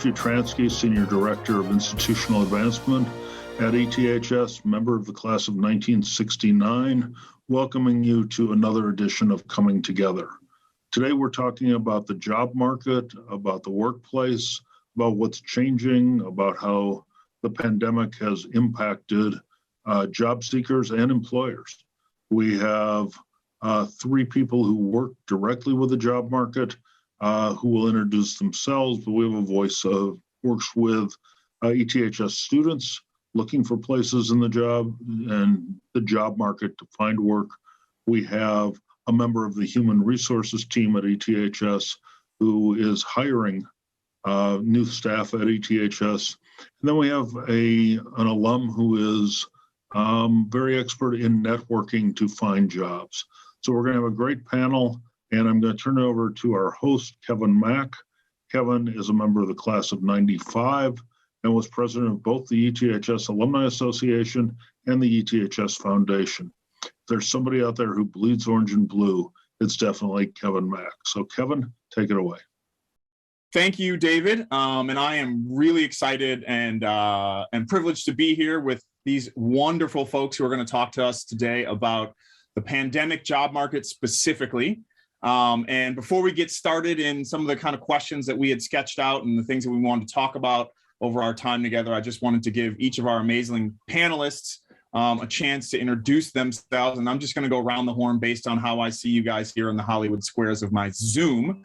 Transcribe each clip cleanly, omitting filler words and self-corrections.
Futransky, Senior Director of Institutional Advancement at ETHS, member of the class of 1969, welcoming you to another edition of Coming Together. Today we're talking about the job market, about the workplace, about what's changing, about how the pandemic has impacted job seekers and employers. We have three people who work directly with the job market who will introduce themselves, but we have a voice of works with ETHS students looking for places in the job and the job market to find work. We have a member of the human resources team at ETHS who is hiring new staff at ETHS. And then we have an alum who is very expert in networking to find jobs. So we're going to have a great panel, and I'm going to turn it over to our host, Kevin Mack. Kevin is a member of the class of 95 and was president of both the ETHS Alumni Association and the ETHS Foundation. If there's somebody out there who bleeds orange and blue, it's definitely Kevin Mack. So Kevin, take it away. Thank you, David. And I am really excited and privileged to be here with these wonderful folks who are going to talk to us today about the pandemic job market specifically. And before we get started in some of the kind of questions that we had sketched out and the things that we wanted to talk about over our time together, I just wanted to give each of our amazing panelists a chance to introduce themselves. And I'm just going to go around the horn based on how I see you guys here in the Hollywood squares of my Zoom.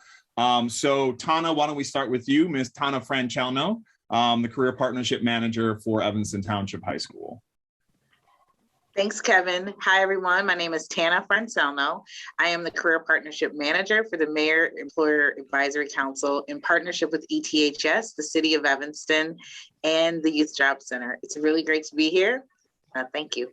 So Tana, why don't we start with you, Ms. Tana Francelno, the Career Partnership Manager for Evanston Township High School. Thanks, Kevin. Hi, everyone. My name is Tana Francelno. I am the Career Partnership Manager for the Mayor Employer Advisory Council in partnership with ETHS, the City of Evanston, and the Youth Job Center. It's really great to be here. Thank you.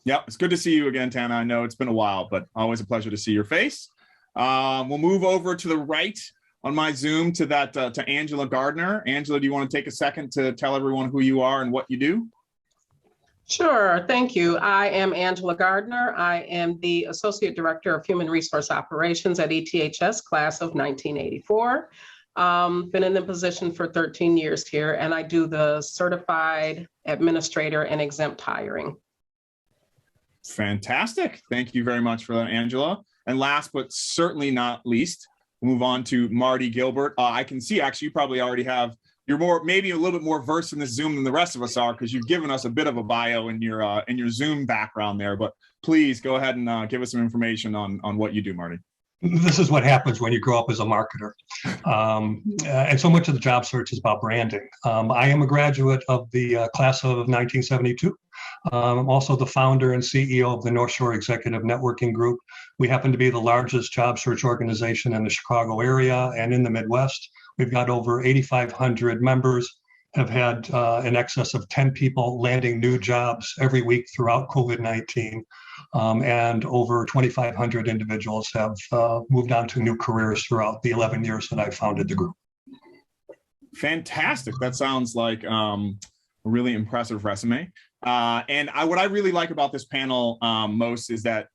Yeah, it's good to see you again, Tana. I know it's been a while, but always a pleasure to see your face. We'll move over to the right on my Zoom to Angela Gardner. Angela, do you want to take a second to tell everyone who you are and what you do? Sure, thank you. I am Angela Gardner. I am the Associate Director of Human Resource Operations at ETHS, class of 1984. Been in the position for 13 years here, and I do the certified administrator and exempt hiring. Fantastic. Thank you very much for that, Angela. And last but certainly not least, we'll move on to Marty Gilbert. I can see actually you probably already have, you're maybe a little bit more versed in this Zoom than the rest of us are because you've given us a bit of a bio in your Zoom background there, but please go ahead and give us some information on what you do, Marty. This is what happens when you grow up as a marketer. And so much of the job search is about branding. I am a graduate of the class of 1972. I'm also the founder and CEO of the North Shore Executive Networking Group. We happen to be the largest job search organization in the Chicago area and in the Midwest. We've got over 8,500 members, have had in excess of 10 people landing new jobs every week throughout COVID-19. And over 2,500 individuals have moved on to new careers throughout the 11 years that I've founded the group. Fantastic. That sounds like a really impressive resume. And what I really like about this panel most is that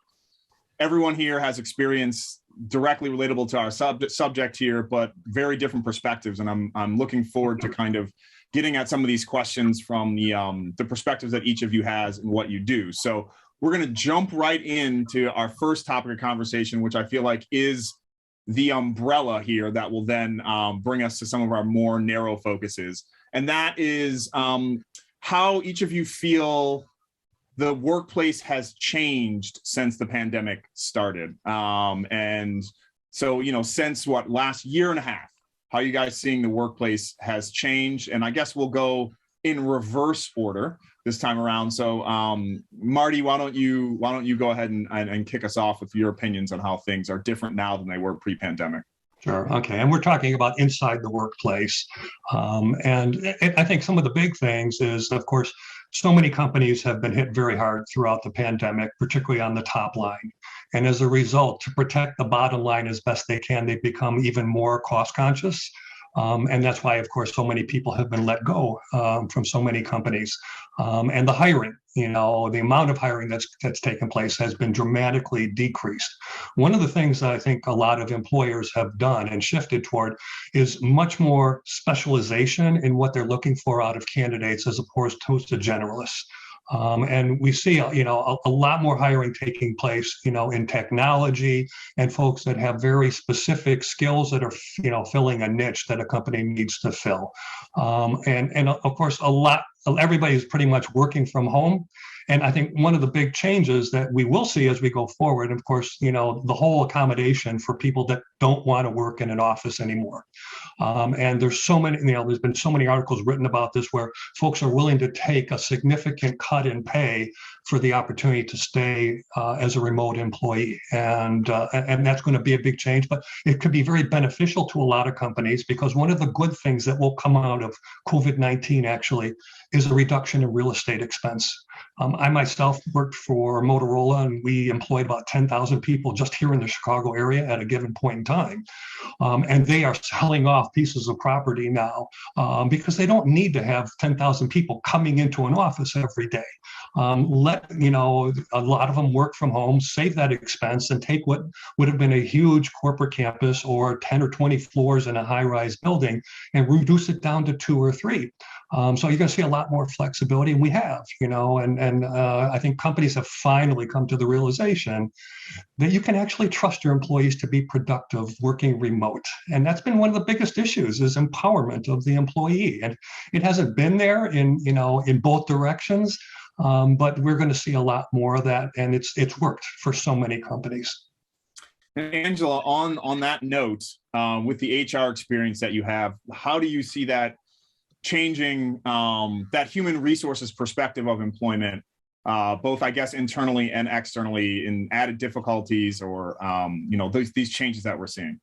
everyone here has experience directly relatable to our subject here, but very different perspectives. And I'm looking forward to kind of getting at some of these questions from the perspectives that each of you has and what you do. So we're going to jump right into our first topic of conversation, which I feel like is the umbrella here that will then bring us to some of our more narrow focuses. And that is how each of you feel the workplace has changed since the pandemic started. And so, since what, last year and a half, how you guys seeing the workplace has changed? And I guess we'll go in reverse order this time around. So Marty, why don't you go ahead and kick us off with your opinions on how things are different now than they were pre-pandemic? Sure. Okay. And we're talking about inside the workplace. And I think some of the big things is, of course, so many companies have been hit very hard throughout the pandemic, particularly on the top line. And as a result, to protect the bottom line as best they can, they've become even more cost conscious. And that's why, of course, so many people have been let go from so many companies. And the hiring, the amount of hiring that's taken place has been dramatically decreased. One of the things that I think a lot of employers have done and shifted toward is much more specialization in what they're looking for out of candidates as opposed to generalists. And we see, a lot more hiring taking place, in technology and folks that have very specific skills that are, filling a niche that a company needs to fill. And of course, everybody's pretty much working from home. And I think one of the big changes that we will see as we go forward, of course, the whole accommodation for people that don't want to work in an office anymore. And there's so many, there's been so many articles written about this where folks are willing to take a significant cut in pay for the opportunity to stay as a remote employee. And that's going to be a big change, but it could be very beneficial to a lot of companies, because one of the good things that will come out of COVID-19 actually is a reduction in real estate expense. I myself worked for Motorola, and we employed about 10,000 people just here in the Chicago area at a given point in time. And they are selling off pieces of property now because they don't need to have 10,000 people coming into an office every day. Let a lot of them work from home, save that expense, and take what would have been a huge corporate campus or 10 or 20 floors in a high-rise building and reduce it down to 2 or 3. So you're going to see a lot more flexibility, and we have, and I think companies have finally come to the realization that you can actually trust your employees to be productive working remote. And that's been one of the biggest issues, is empowerment of the employee. And it hasn't been there in both directions, but we're going to see a lot more of that. And it's worked for so many companies. Angela, on that note, with the HR experience that you have, how do you see that changing that human resources perspective of employment, both, I guess, internally and externally, in added difficulties or, these changes that we're seeing?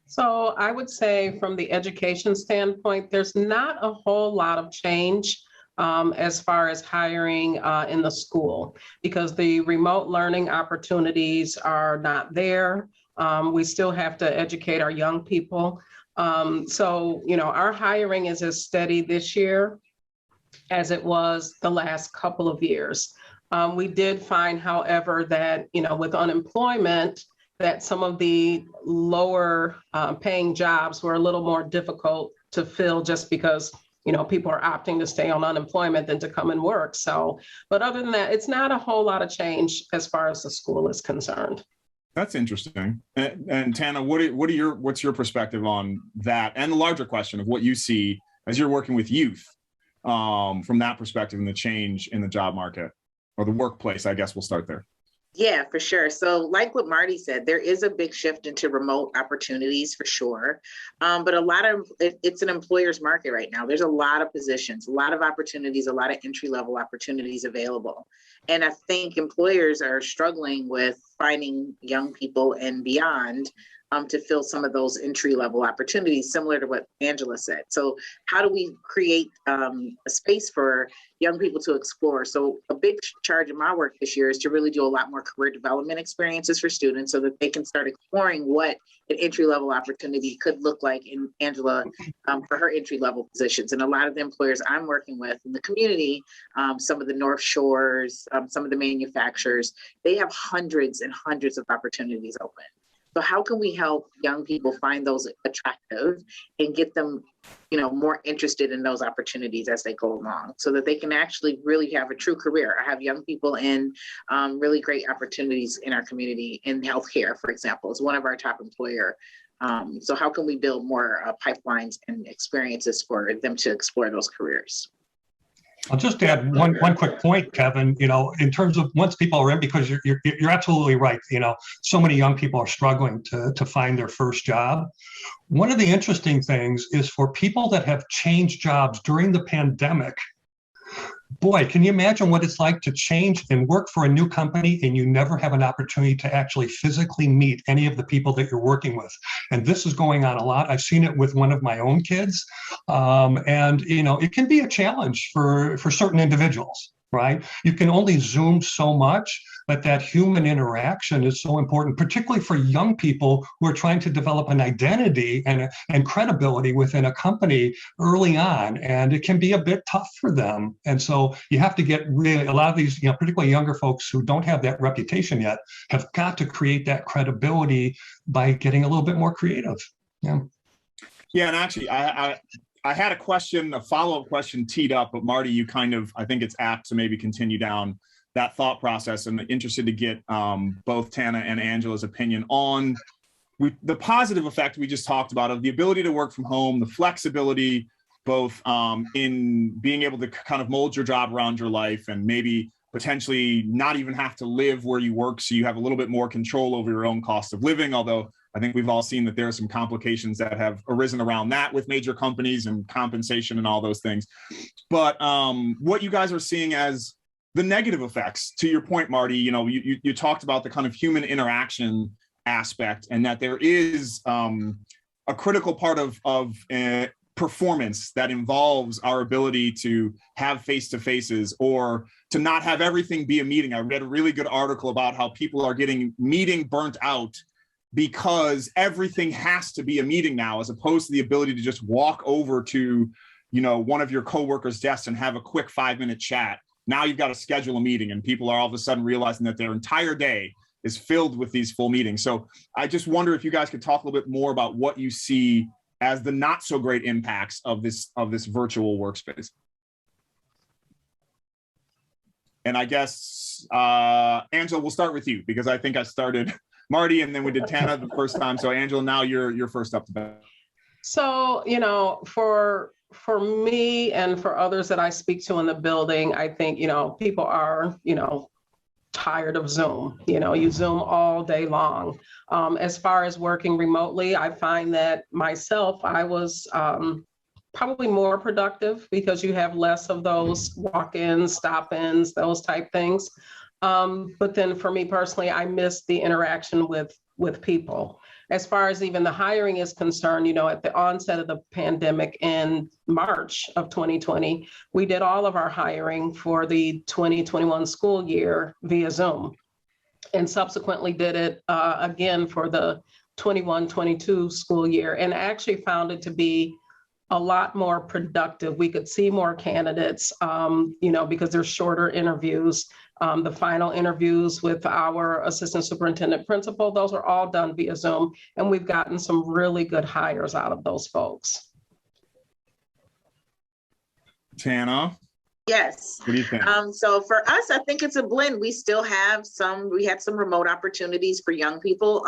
So I would say from the education standpoint, there's not a whole lot of change as far as hiring in the school, because the remote learning opportunities are not there. We still have to educate our young people. So, our hiring is as steady this year as it was the last couple of years. We did find, however, that, with unemployment, that some of the lower paying jobs were a little more difficult to fill, just because, people are opting to stay on unemployment than to come and work. So, but other than that, it's not a whole lot of change as far as the school is concerned. That's interesting. And Tana, what's your perspective on that, and the larger question of what you see as you're working with youth from that perspective, and the change in the job market or the workplace? I guess we'll start there. Yeah, for sure. So like what Marty said, there is a big shift into remote opportunities for sure. But it's an employer's market right now. There's a lot of positions, a lot of opportunities, a lot of entry-level opportunities available. And I think employers are struggling with finding young people and beyond to fill some of those entry-level opportunities, similar to what Angela said. So how do we create a space for young people to explore? So a big charge of my work this year is to really do a lot more career development experiences for students, so that they can start exploring what an entry-level opportunity could look like in Angela for her entry-level positions. And a lot of the employers I'm working with in the community, some of the North Shores, some of the manufacturers, they have hundreds and hundreds of opportunities open. So how can we help young people find those attractive and get them, more interested in those opportunities as they go along, so that they can actually really have a true career? I have young people in really great opportunities in our community in healthcare, for example, is one of our top employer. So how can we build more pipelines and experiences for them to explore those careers? I'll just add one quick point, Kevin, in terms of once people are in, because you're absolutely right. So many young people are struggling to find their first job. One of the interesting things is for people that have changed jobs during the pandemic. Boy, can you imagine what it's like to change and work for a new company and you never have an opportunity to actually physically meet any of the people that you're working with? And this is going on a lot. I've seen it with one of my own kids. And it can be a challenge for certain individuals, right? You can only Zoom so much. but that human interaction is so important, particularly for young people who are trying to develop an identity and credibility within a company early on. And it can be a bit tough for them. And so you have to get really, a lot of these, particularly younger folks who don't have that reputation yet, have got to create that credibility by getting a little bit more creative. Yeah. Yeah, and actually, I had a follow-up question teed up, but Marty, you kind of, I think it's apt to maybe continue down that thought process. I'm interested to get both Tana and Angela's opinion on the positive effect we just talked about of the ability to work from home, the flexibility, both in being able to kind of mold your job around your life and maybe potentially not even have to live where you work, so you have a little bit more control over your own cost of living, although I think we've all seen that there are some complications that have arisen around that with major companies and compensation and all those things. But what you guys are seeing as the negative effects, to your point, Marty, you talked about the kind of human interaction aspect and that there is a critical part of performance that involves our ability to have face-to-faces or to not have everything be a meeting. I read a really good article about how people are getting meeting burnt out because everything has to be a meeting now, as opposed to the ability to just walk over to, one of your coworkers' desks and have a quick 5-minute chat. Now you've got to schedule a meeting, and people are all of a sudden realizing that their entire day is filled with these full meetings. So I just wonder if you guys could talk a little bit more about what you see as the not so great impacts of this virtual workspace. And I guess, Angela, we'll start with you, because I think I started Marty and then we did Tana the first time. So Angela, now you're first up to bat. So, for me and for others that I speak to in the building, I think, people are, tired of Zoom. You Zoom all day long. As far as working remotely, I find that myself, I was probably more productive because you have less of those walk-ins, stop-ins, those type things. But then for me personally, I miss the interaction with people. As far as even the hiring is concerned, at the onset of the pandemic in March of 2020, we did all of our hiring for the 2021 school year via Zoom, and subsequently did it again for the 21-22 school year, and actually found it to be a lot more productive. We could see more candidates, because there's shorter interviews. The final interviews with our assistant superintendent principal, those are all done via Zoom, and we've gotten some really good hires out of those folks. Tana? Yes. What do you think? So for us, I think it's a blend. We had some remote opportunities for young people,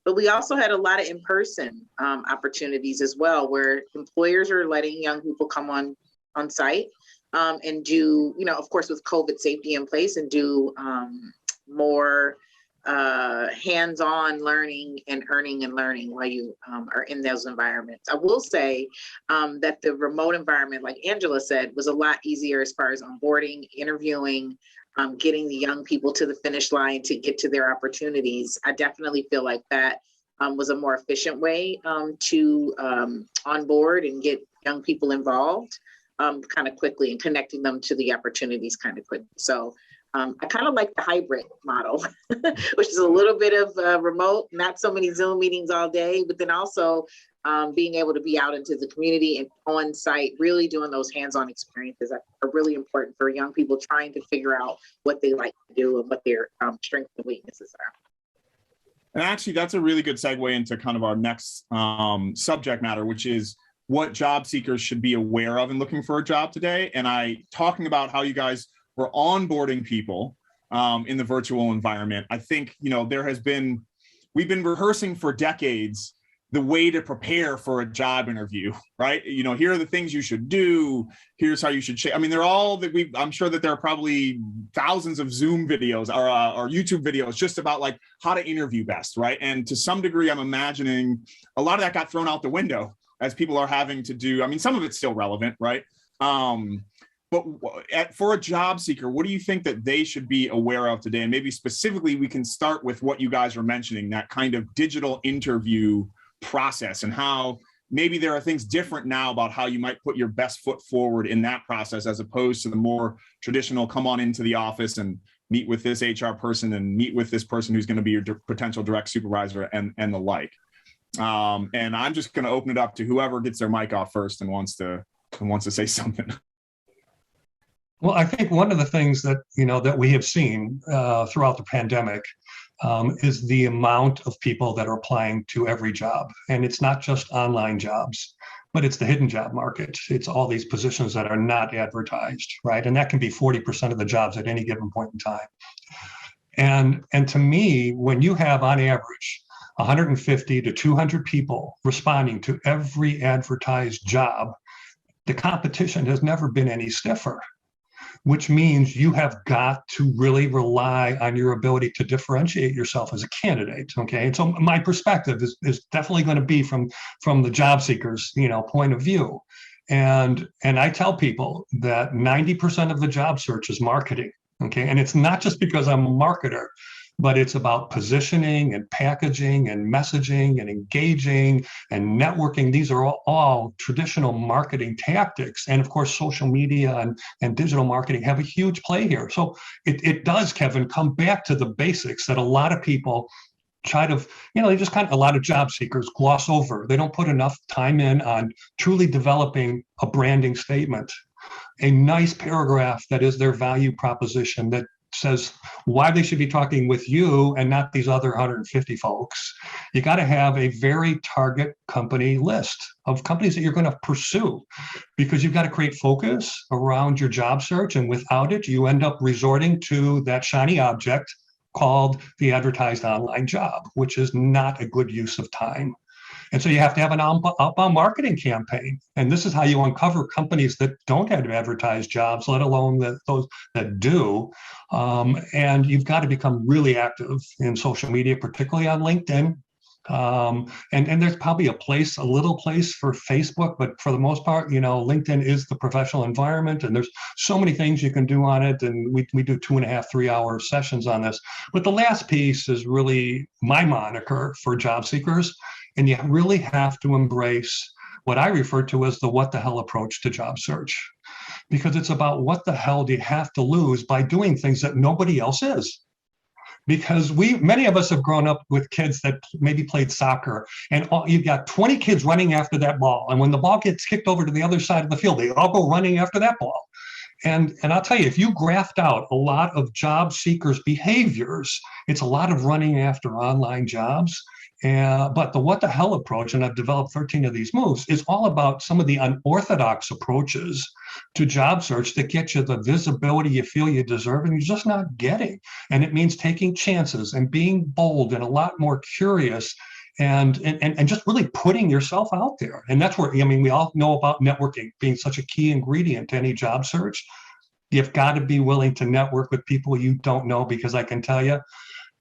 but we also had a lot of in-person opportunities as well, where employers are letting young people come on site and do, of course, with COVID safety in place, and do more hands-on learning and earning and learning while you are in those environments. I will say that the remote environment, like Angela said, was a lot easier as far as onboarding, interviewing, getting the young people to the finish line to get to their opportunities. I definitely feel like that was a more efficient way to onboard and get young people involved kind of quickly, and connecting them to the opportunities kind of quickly. So I kind of like the hybrid model, which is a little bit of remote, not so many Zoom meetings all day, but then also being able to be out into the community and on site, really doing those hands-on experiences are really important for young people trying to figure out what they like to do and what their strengths and weaknesses are. And actually, that's a really good segue into kind of our next subject matter, which is what job seekers should be aware of in looking for a job today. And talking about how you guys were onboarding people in the virtual environment. I think, we've been rehearsing for decades the way to prepare for a job interview, right? Here are the things you should do. Here's how you should share. I mean, I'm sure that there are probably thousands of Zoom videos or YouTube videos just about like how to interview best, right? And to some degree, I'm imagining a lot of that got thrown out the window as people are having to do. I mean, some of it's still relevant, right? But for a job seeker, what do you think that they should be aware of today? And maybe specifically, we can start with what you guys are mentioning, that kind of digital interview process, and how maybe there are things different now about how you might put your best foot forward in that process, as opposed to the more traditional come on into the office and meet with this HR person and meet with this person who's going to be your potential direct supervisor and the like. And I'm just going to open it up to whoever gets their mic off first and wants to say something. Well, I think one of the things that, that we have seen throughout the pandemic is the amount of people that are applying to every job. And it's not just online jobs, but it's the hidden job market. It's all these positions that are not advertised, right? And that can be 40% of the jobs at any given point in time. And to me, when you have on average 150 to 200 people responding to every advertised job, the competition has never been any stiffer, which means you have got to really rely on your ability to differentiate yourself as a candidate. Okay. And so my perspective is definitely going to be from the job seekers, point of view. And I tell people that 90% of the job search is marketing. Okay. And it's not just because I'm a marketer, but it's about positioning and packaging and messaging and engaging and networking. These are all traditional marketing tactics. And of course, social media and digital marketing have a huge play here. So it does, Kevin, come back to the basics that a lot of people try to, they just a lot of job seekers gloss over. They don't put enough time in on truly developing a branding statement, a nice paragraph that is their value proposition that says why they should be talking with you and not these other 150 folks. You got to have a very target company list of companies that you're going to pursue, because you've got to create focus around your job search. And without it, you end up resorting to that shiny object called the advertised online job, which is not a good use of time. And so you have to have an outbound marketing campaign. And this is how you uncover companies that don't have advertised jobs, let alone those that do. And you've got to become really active in social media, particularly on LinkedIn. And there's probably a little place for Facebook, but for the most part, LinkedIn is the professional environment, and there's so many things you can do on it. And we do 2.5, 3 hour sessions on this. But the last piece is really my moniker for job seekers. And you really have to embrace what I refer to as the what the hell approach to job search, because it's about what the hell do you have to lose by doing things that nobody else is. Because many of us have grown up with kids that maybe played soccer, and you've got 20 kids running after that ball. And when the ball gets kicked over to the other side of the field, they all go running after that ball. And I'll tell you, if you graft out a lot of job seekers' behaviors, it's a lot of running after online jobs. But the what the hell approach, and I've developed 13 of these moves, is all about some of the unorthodox approaches to job search that get you the visibility you feel you deserve and you're just not getting. And it means taking chances and being bold and a lot more curious and just really putting yourself out there. And that's where, we all know about networking being such a key ingredient to any job search. You've got to be willing to network with people you don't know, because I can tell you,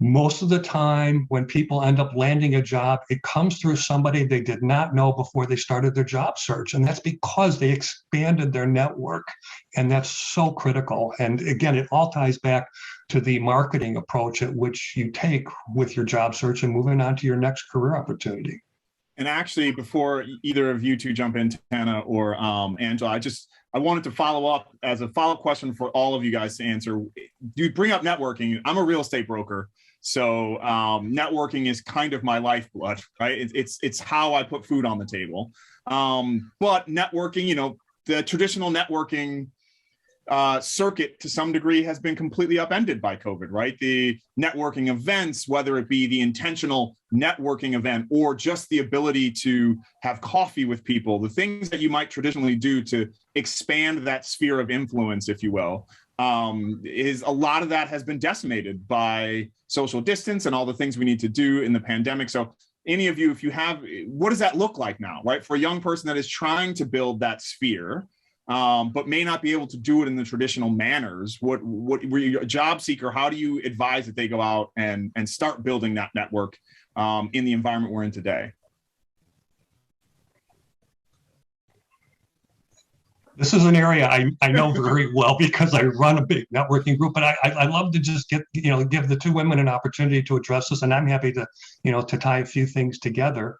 most of the time when people end up landing a job, it comes through somebody they did not know before they started their job search. And that's because they expanded their network. And that's so critical. And again, it all ties back to the marketing approach at which you take with your job search and moving on to your next career opportunity. And actually, before either of you two jump in, Tana or Angela, I wanted to follow up as a follow-up question for all of you guys to answer. You bring up networking. I'm a real estate broker. So networking is kind of my lifeblood, right? It's how I put food on the table. But networking, the traditional networking circuit to some degree has been completely upended by COVID, right? The networking events, whether it be the intentional networking event or just the ability to have coffee with people, the things that you might traditionally do to expand that sphere of influence, if you will, is a lot of that has been decimated by social distance and all the things we need to do in the pandemic. So any of you, if you have, what does that look like now, right? For a young person that is trying to build that sphere, but may not be able to do it in the traditional manners, what were you a job seeker? How do you advise that they go out and start building that network in the environment we're in today? This is an area I know very well because I run a big networking group, but I love to just give the two women an opportunity to address this, and I'm happy to, to tie a few things together.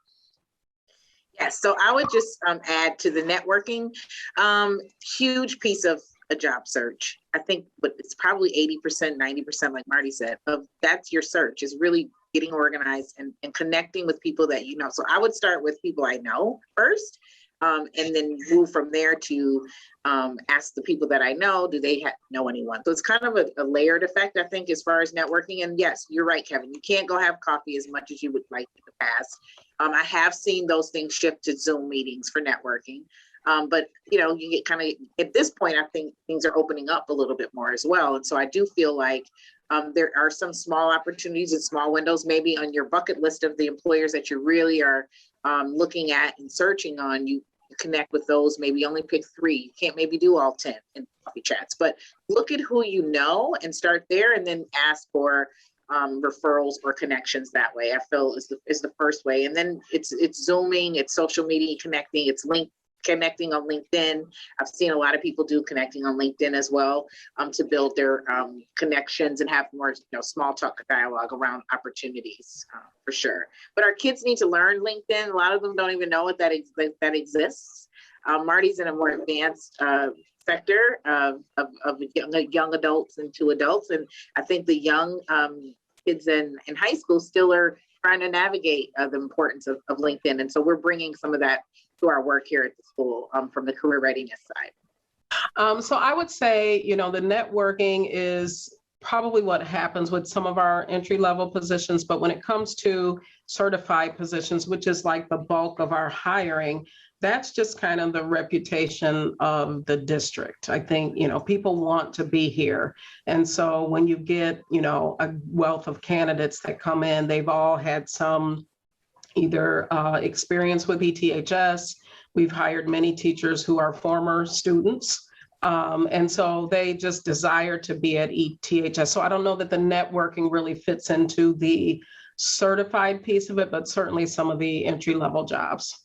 Yes, so I would just add to the networking, huge piece of a job search. I think, but it's probably 80%, 90%, like Marty said, of that's your search, is really getting organized and connecting with people that you know. So I would start with people I know first, and then move from there to ask the people that I know, do they know anyone? So it's kind of a layered effect, I think, as far as networking. And yes, you're right, Kevin, you can't go have coffee as much as you would like in the past. I have seen those things shift to Zoom meetings for networking. But, you know, you get kind of, at this point, I think things are opening up a little bit more as well. And so I do feel like there are some small opportunities and small windows, maybe on your bucket list of the employers that you really are looking at and searching on. You connect with those, maybe only pick 3. You can't maybe do all 10 in coffee chats, but look at who you know and start there, and then ask for referrals or connections that way. I feel is the first way. And then it's Zooming, it's social media connecting, it's connecting on LinkedIn. I've seen a lot of people do connecting on LinkedIn as well, to build their connections and have more, small talk dialogue around opportunities, for sure. But our kids need to learn LinkedIn. A lot of them don't even know that exists. Marty's in a more advanced sector of young adults and to adults, and I think the young kids in high school still are trying to navigate the importance of LinkedIn, and so we're bringing some of that to our work here at the school from the career readiness side. So I would say, the networking is probably what happens with some of our entry-level positions, but when it comes to certified positions, which is like the bulk of our hiring, that's just kind of the reputation of the district. I think, people want to be here. And so when you get, a wealth of candidates that come in, they've all had some either experience with ETHS. We've hired many teachers who are former students. And so they just desire to be at ETHS. So I don't know that the networking really fits into the certified piece of it, but certainly some of the entry-level jobs.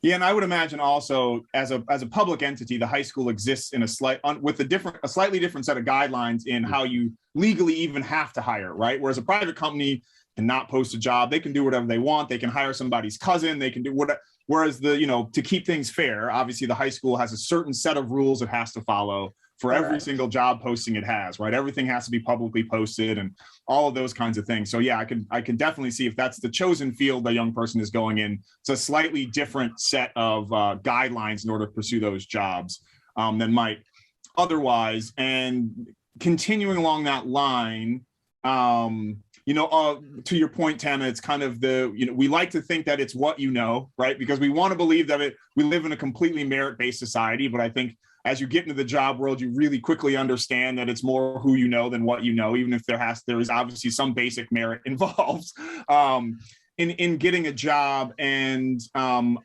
Yeah, and I would imagine also as a public entity, the high school exists in a slightly different set of guidelines in how you legally even have to hire, right? Whereas a private company cannot post a job, they can do whatever they want, they can hire somebody's cousin, they can do whatever. Whereas to keep things fair, obviously the high school has a certain set of rules it has to follow for every single job posting it has, right? Everything has to be publicly posted and all of those kinds of things. So yeah, I can definitely see if that's the chosen field the young person is going in, it's a slightly different set of guidelines in order to pursue those jobs than might otherwise. And continuing along that line, to your point, Tana, it's kind of we like to think that it's what right? Because we want to believe that we live in a completely merit-based society, but I think as you get into the job world, you really quickly understand that it's more who you know than what you know, even if there is obviously some basic merit involved in getting a job. And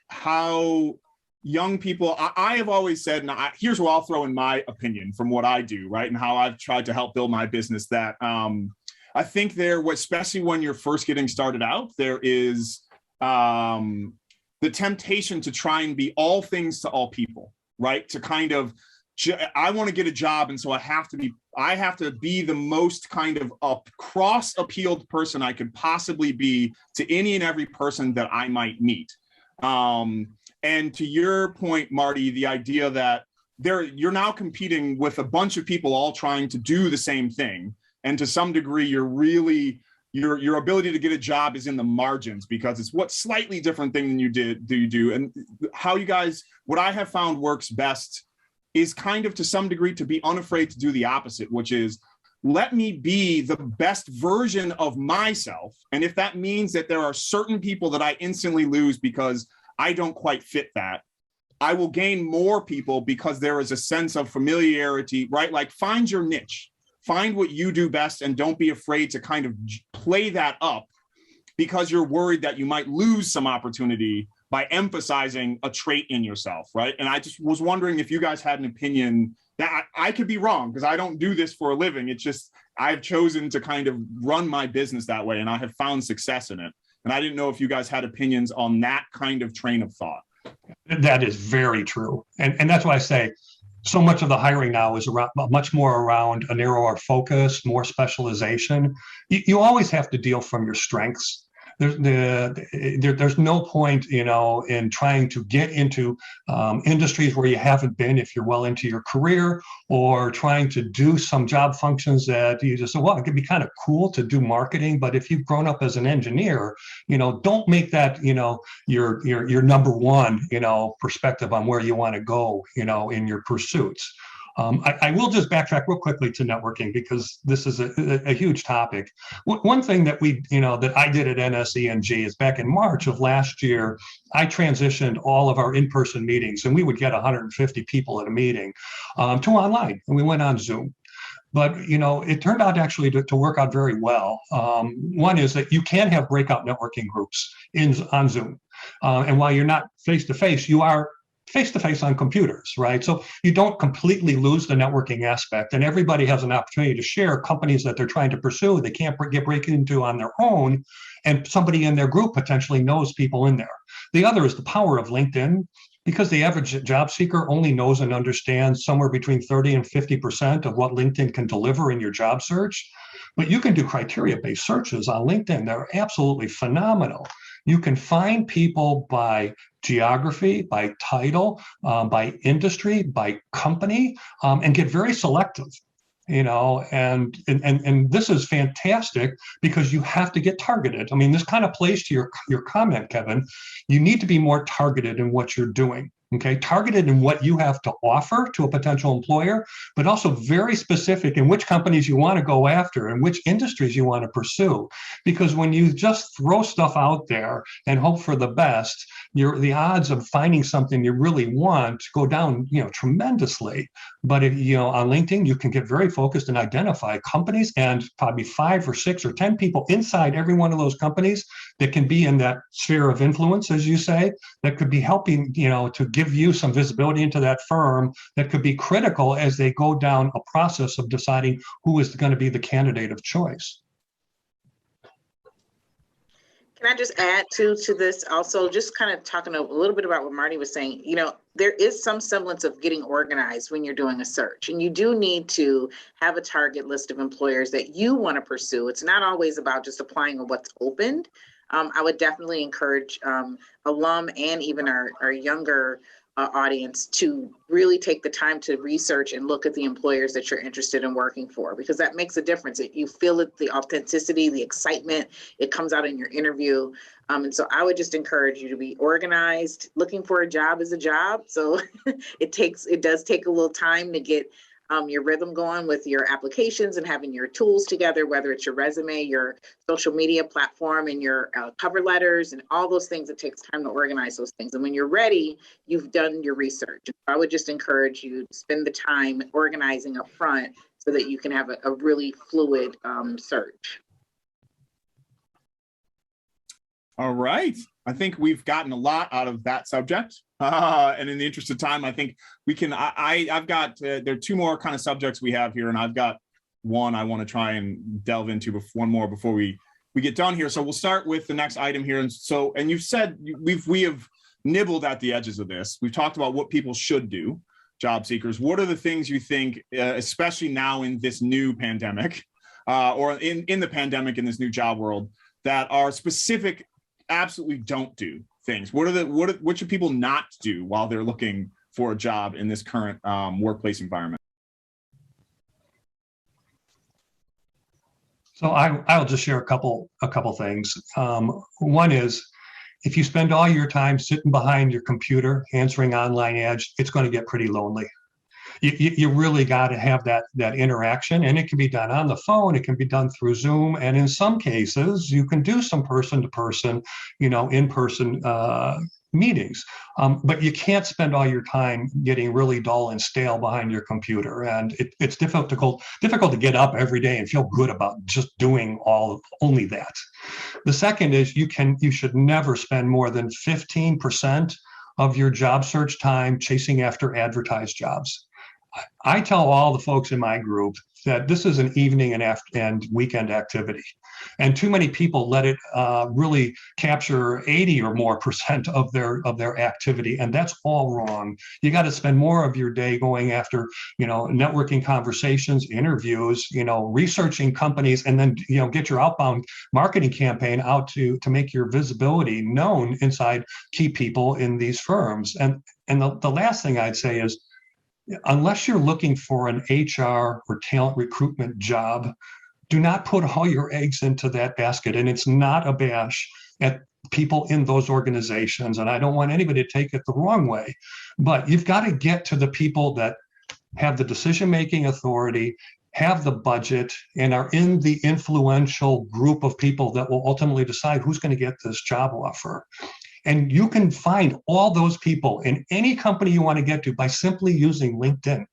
how young people, I have always said, and here's where I'll throw in my opinion from what I do, right? And how I've tried to help build my business, that I think especially when you're first getting started out, there is the temptation to try and be all things to all people, right? To kind of, I want to get a job, and so I have to be the most kind of cross-appealed person I could possibly be to any and every person that I might meet. And to your point, Marty, the idea that you're now competing with a bunch of people all trying to do the same thing. And to some degree, your ability to get a job is in the margins, because it's what slightly different thing than you do. And how you guys, what I have found works best is kind of to some degree to be unafraid to do the opposite, which is let me be the best version of myself. And if that means that there are certain people that I instantly lose because I don't quite fit that, I will gain more people because there is a sense of familiarity, right? Like find your niche. Find what you do best and don't be afraid to kind of play that up because you're worried that you might lose some opportunity by emphasizing a trait in yourself, right? And I just was wondering if you guys had an opinion. That I could be wrong because I don't do this for a living. It's just I've chosen to kind of run my business that way, and I have found success in it. And I didn't know if you guys had opinions on that kind of train of thought. That is very true. And that's why I say, so much of the hiring now is much more around a narrower focus, more specialization. You always have to deal from your strengths. there's no point, in trying to get into industries where you haven't been if you're well into your career, or trying to do some job functions that you just say, well, it could be kind of cool to do marketing, but if you've grown up as an engineer, don't make that, your number one, perspective on where you want to go, in your pursuits. I will just backtrack real quickly to networking, because this is a huge topic. One thing that that I did at NSENG is back in March of last year, I transitioned all of our in-person meetings, and we would get 150 people at a meeting, to online, and we went on Zoom. But, it turned out actually to work out very well. One is that you can have breakout networking groups on Zoom. And while you're not face-to-face, you are face-to-face on computers, right? So you don't completely lose the networking aspect, and everybody has an opportunity to share companies that they're trying to pursue, they can't break into on their own, and somebody in their group potentially knows people in there. The other is the power of LinkedIn, because the average job seeker only knows and understands somewhere between 30 and 50% of what LinkedIn can deliver in your job search. But you can do criteria-based searches on LinkedIn. They're absolutely phenomenal. You can find people by geography, by title, by industry, by company, and get very selective. And this is fantastic, because you have to get targeted. I mean, this kind of plays to your comment, Kevin. You need to be more targeted in what you're doing. Okay, targeted in what you have to offer to a potential employer, but also very specific in which companies you want to go after and which industries you want to pursue. Because when you just throw stuff out there and hope for the best, the odds of finding something you really want go down, tremendously. But if, on LinkedIn, you can get very focused and identify companies, and probably 5 or 6 or 10 people inside every one of those companies that can be in that sphere of influence, as you say, that could be helping, to give you some visibility into that firm that could be critical as they go down a process of deciding who is going to be the candidate of choice. Can I just add to this also, just kind of talking a little bit about what Marty was saying, there is some semblance of getting organized when you're doing a search, and you do need to have a target list of employers that you want to pursue. It's not always about just applying on what's opened. I would definitely encourage alum and even our younger audience to really take the time to research and look at the employers that you're interested in working for, because that makes a difference. You feel it, the authenticity, the excitement, it comes out in your interview. And so I would just encourage you to be organized. Looking for a job is a job. So it does take a little time to get your rhythm going with your applications and having your tools together, whether it's your resume, your social media platform, and your cover letters, and all those things. It takes time to organize those things. And when you're ready, you've done your research. I would just encourage you to spend the time organizing up front so that you can have a really fluid search. All right. I think we've gotten a lot out of that subject. And in the interest of time, I think we can, I've got, there are 2 more kind of subjects we have here, and I've got one I want to try and delve into one more before we get done here. So we'll start with the next item here. And you've said, we have nibbled at the edges of this. We've talked about what people should do, job seekers. What are the things you think, especially now in this new pandemic, or in the pandemic, in this new job world, that are specific, absolutely don't do things? What should people not do while they're looking for a job in this current workplace environment? So I'll just share a couple things. One is, if you spend all your time sitting behind your computer answering online ads, it's going to get pretty lonely. You really got to have that interaction, and it can be done on the phone. It can be done through Zoom, and in some cases, you can do some person-to-person, in-person meetings. But you can't spend all your time getting really dull and stale behind your computer, and it's difficult to get up every day and feel good about just doing only that. The second is, you should never spend more than 15% of your job search time chasing after advertised jobs. I tell all the folks in my group that this is an evening and weekend activity. And too many people let it really capture 80 or more % of their activity. And that's all wrong. You got to spend more of your day going after, networking conversations, interviews, researching companies, and then, get your outbound marketing campaign out to make your visibility known inside key people in these firms. And the last thing I'd say is, unless you're looking for an HR or talent recruitment job, do not put all your eggs into that basket. And it's not a bash at people in those organizations. And I don't want anybody to take it the wrong way, but you've got to get to the people that have the decision-making authority, have the budget, and are in the influential group of people that will ultimately decide who's going to get this job offer. And you can find all those people in any company you want to get to by simply using LinkedIn.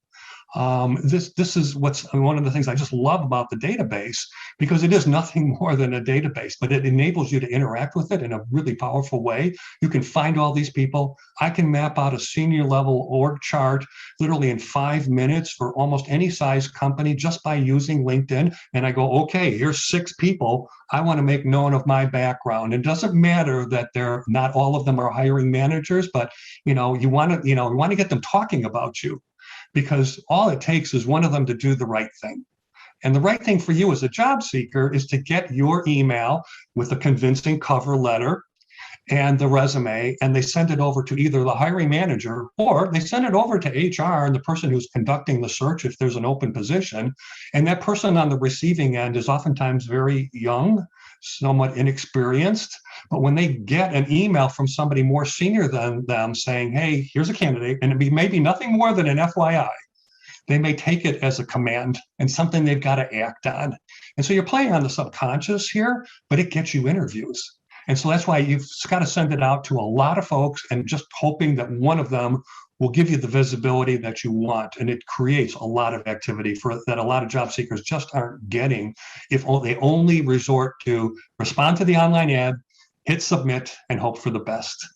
This is what's one of the things I just love about the database, because it is nothing more than a database, but it enables you to interact with it in a really powerful way. You can find all these people. I can map out a senior level org chart literally in 5 minutes for almost any size company just by using LinkedIn. And I go, okay, here's 6 people I want to make known of my background. It doesn't matter that they're not all of them are hiring managers, but you want to get them talking about you, because all it takes is one of them to do the right thing. And the right thing for you as a job seeker is to get your email with a convincing cover letter and the resume, and they send it over to either the hiring manager or they send it over to HR and the person who's conducting the search if there's an open position. And that person on the receiving end is oftentimes very young, somewhat inexperienced. But when they get an email from somebody more senior than them saying, hey, here's a candidate, and it may be nothing more than an FYI, they may take it as a command and something they've got to act on. And so you're playing on the subconscious here, but it gets you interviews. And so that's why you've got to send it out to a lot of folks and just hoping that one of them will give you the visibility that you want. And it creates a lot of activity that a lot of job seekers just aren't getting if they only resort to respond to the online ad, hit submit, and hope for the best.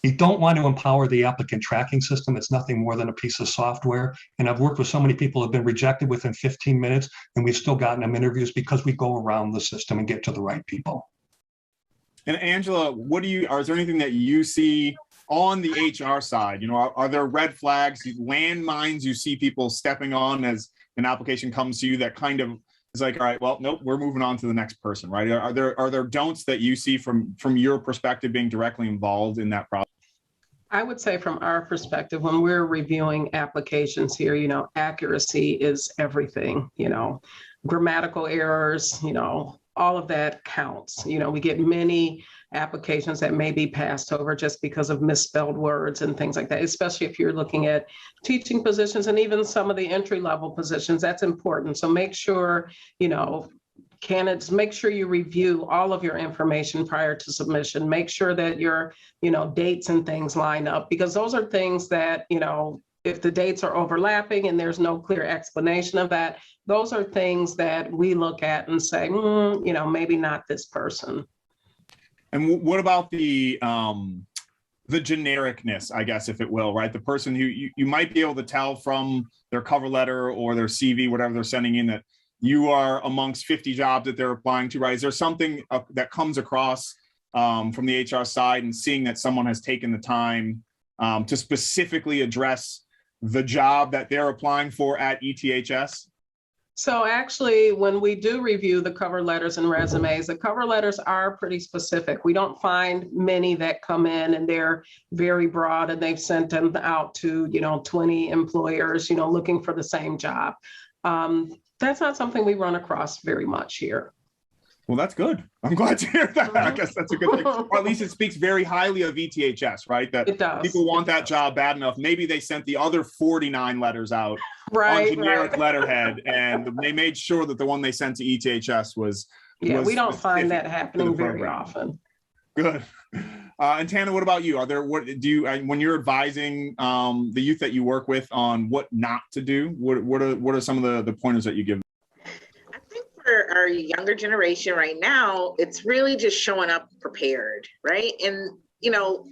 You don't want to empower the applicant tracking system. It's nothing more than a piece of software. And I've worked with so many people who have been rejected within 15 minutes, and we've still gotten them interviews because we go around the system and get to the right people. And Angela, is there anything that you see on the HR side? Are there red flags, landmines you see people stepping on as an application comes to you that kind of is like, all right, well, nope, we're moving on to the next person, right? Are there don'ts that you see from your perspective being directly involved in that process? I would say from our perspective, when we're reviewing applications here, accuracy is everything, grammatical errors, all of that counts. We get many applications that may be passed over just because of misspelled words and things like that, especially if you're looking at teaching positions and even some of the entry-level positions. That's important. So make sure, candidates, make sure you review all of your information prior to submission. Make sure that your, dates and things line up, because those are things that, if the dates are overlapping and there's no clear explanation of that, those are things that we look at and say, maybe not this person. And what about the genericness, I guess, if it will, right? The person who you might be able to tell from their cover letter or their CV, whatever they're sending in, that you are amongst 50 jobs that they're applying to, right? Is there something that comes across from the HR side and seeing that someone has taken the time to specifically address the job that they're applying for at ETHS? So actually, when we do review the cover letters and resumes, the cover letters are pretty specific. We don't find many that come in and they're very broad and they've sent them out to, 20 employers, looking for the same job. That's not something we run across very much here. Well, that's good. I'm glad to hear that. I guess that's a good thing. Or at least it speaks very highly of ETHS, right? That it does. People want that job bad enough. Maybe they sent the other 49 letters out on generic letterhead, and they made sure that the one they sent to ETHS was. Yeah, we don't find that happening very often. Good. And Tana, what about you? When you're advising the youth that you work with on what not to do, what are some of the pointers that you give them? For our younger generation right now, it's really just showing up prepared, right? And,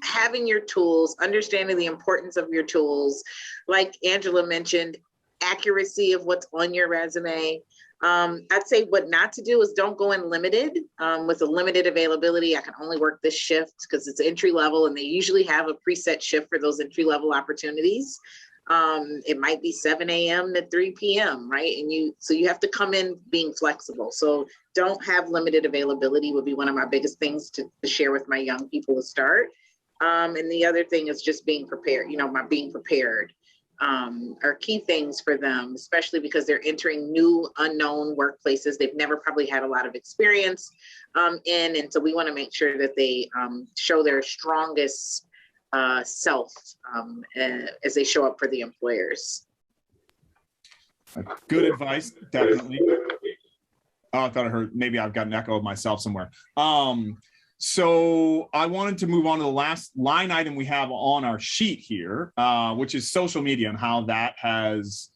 having your tools, understanding the importance of your tools. Like Angela mentioned, accuracy of what's on your resume. I'd say what not to do is don't go in limited. With a limited availability, I can only work this shift because it's entry level, and they usually have a preset shift for those entry level opportunities. It might be 7 a.m. to 3 p.m., right? So you have to come in being flexible. So don't have limited availability would be one of my biggest things to share with my young people to start. And the other thing is just being prepared. Being prepared are key things for them, especially because they're entering new, unknown workplaces they've never probably had a lot of experience in. And so we want to make sure that they show their strongest self as they show up for the employers. Good advice, definitely. Oh, I thought I heard, maybe I've got an echo of myself somewhere. So I wanted to move on to the last line item we have on our sheet here, which is social media and how that has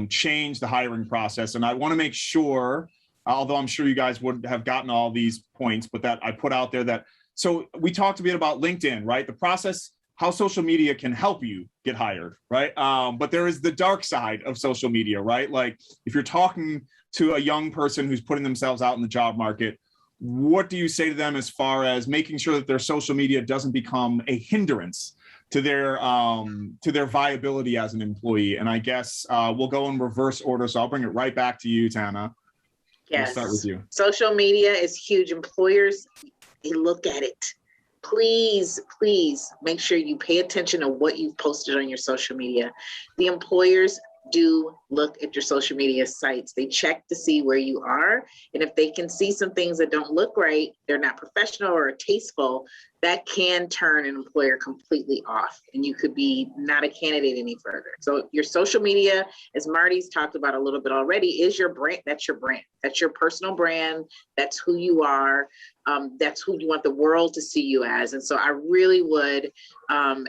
changed the hiring process. And I want to make sure, although I'm sure you guys would have gotten all these points, but that I put out there that, so we talked a bit about LinkedIn, right? The process, how social media can help you get hired, right? But there is the dark side of social media, right? Like if you're talking to a young person who's putting themselves out in the job market, what do you say to them as far as making sure that their social media doesn't become a hindrance to their viability as an employee? And I guess we'll go in reverse order. So I'll bring it right back to you, Tana. Yes. We'll start with you. Social media is huge. Employers, they look at it. Please make sure you pay attention to what you've posted on your social media. The employers do look at your social media sites. They check to see where you are. And if they can see some things that don't look right, they're not professional or tasteful, that can turn an employer completely off. And you could be not a candidate any further. So your social media, as Marty's talked about a little bit already, is your brand. That's your brand. That's your personal brand. That's who you are. That's who you want the world to see you as. And so I really would,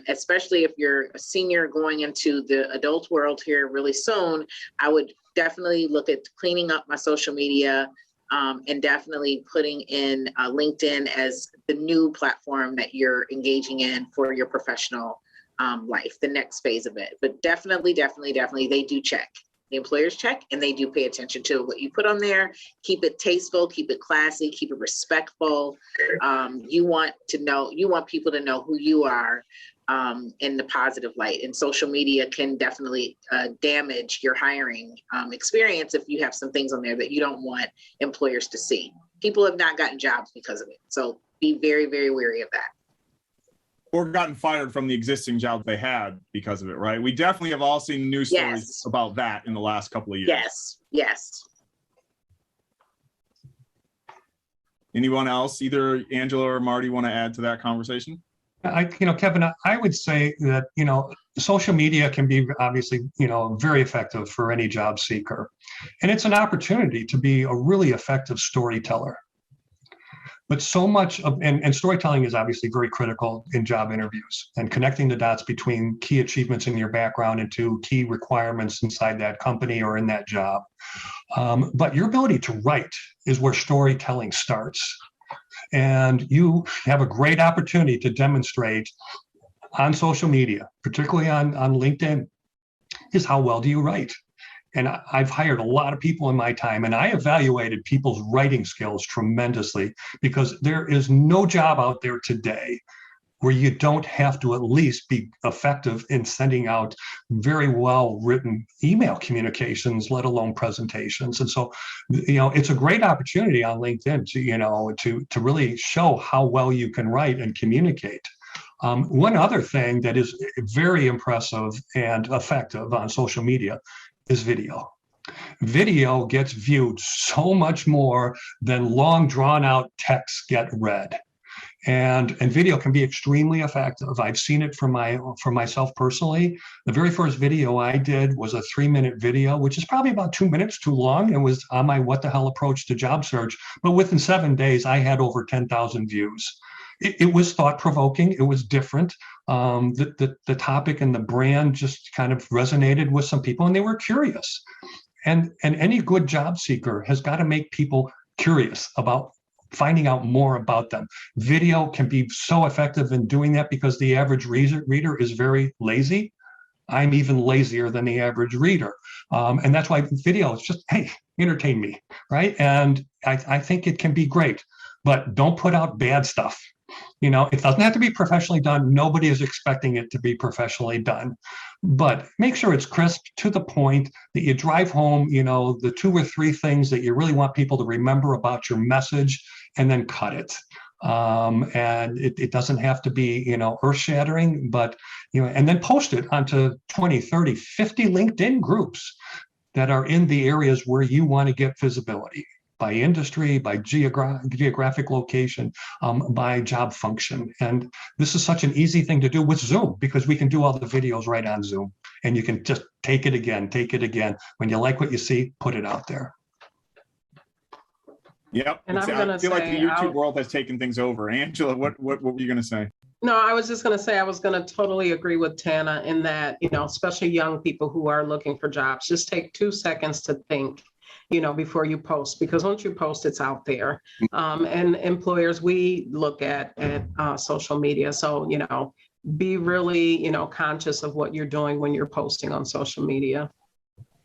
especially if you're a senior going into the adult world here really soon, I would definitely look at cleaning up my social media and definitely putting in LinkedIn as the new platform that you're engaging in for your professional life, the next phase of it. But definitely, they do check. The employers check and they do pay attention to what you put on there. Keep it tasteful, keep it classy, keep it respectful. You want people to know who you are in the positive light. And social media can definitely damage your hiring experience if you have some things on there that you don't want employers to see. People have not gotten jobs because of it. So be very, very wary of that. Or gotten fired from the existing job they had because of it, right? We definitely have all seen news stories about that in the last couple of years. Yes. Anyone else, either Angela or Marty, want to add to that conversation? Kevin, I would say that, social media can be obviously, very effective for any job seeker. And it's an opportunity to be a really effective storyteller. But so much of, and storytelling is obviously very critical in job interviews, and connecting the dots between key achievements in your background into key requirements inside that company or in that job. But your ability to write is where storytelling starts. And you have a great opportunity to demonstrate on social media, particularly on LinkedIn, is how well do you write? And I've hired a lot of people in my time, and I evaluated people's writing skills tremendously, because there is no job out there today where you don't have to at least be effective in sending out very well written email communications, let alone presentations. And so, it's a great opportunity on LinkedIn to really show how well you can write and communicate. One other thing that is very impressive and effective on social media is video. Video gets viewed so much more than long drawn out texts get read. And video can be extremely effective. I've seen it for myself personally. The very first video I did was a 3-minute video, which is probably about 2 minutes too long. It was on my what the hell approach to job search. But within 7 days, I had over 10,000 views. It was thought-provoking. It was different. The topic and the brand just kind of resonated with some people, and they were curious. And any good job seeker has got to make people curious about finding out more about them. Video can be so effective in doing that because the average reader is very lazy. I'm even lazier than the average reader. And that's why video is just, hey, entertain me, right? And I think it can be great, but don't put out bad stuff. You know, it doesn't have to be professionally done. Nobody is expecting it to be professionally done, but make sure it's crisp, to the point, that you drive home, you know, the 2 or 3 things that you really want people to remember about your message, and then cut it. And it doesn't have to be, you know, earth shattering, but, you know, and then post it onto 20, 30, 50 LinkedIn groups that are in the areas where you want to get visibility, by industry, by geographic location, by job function. And this is such an easy thing to do with Zoom, because we can do all the videos right on Zoom, and you can just take it again. When you like what you see, put it out there. Yep. And I feel like the YouTube world has taken things over. Angela, what were you going to say? No, I was just going to say, I was going to totally agree with Tana in that, you know, especially young people who are looking for jobs, just take 2 seconds to think, you know, before you post, because once you post, it's out there. And employers, we look at social media. So, you know, be really, you know, conscious of what you're doing when you're posting on social media.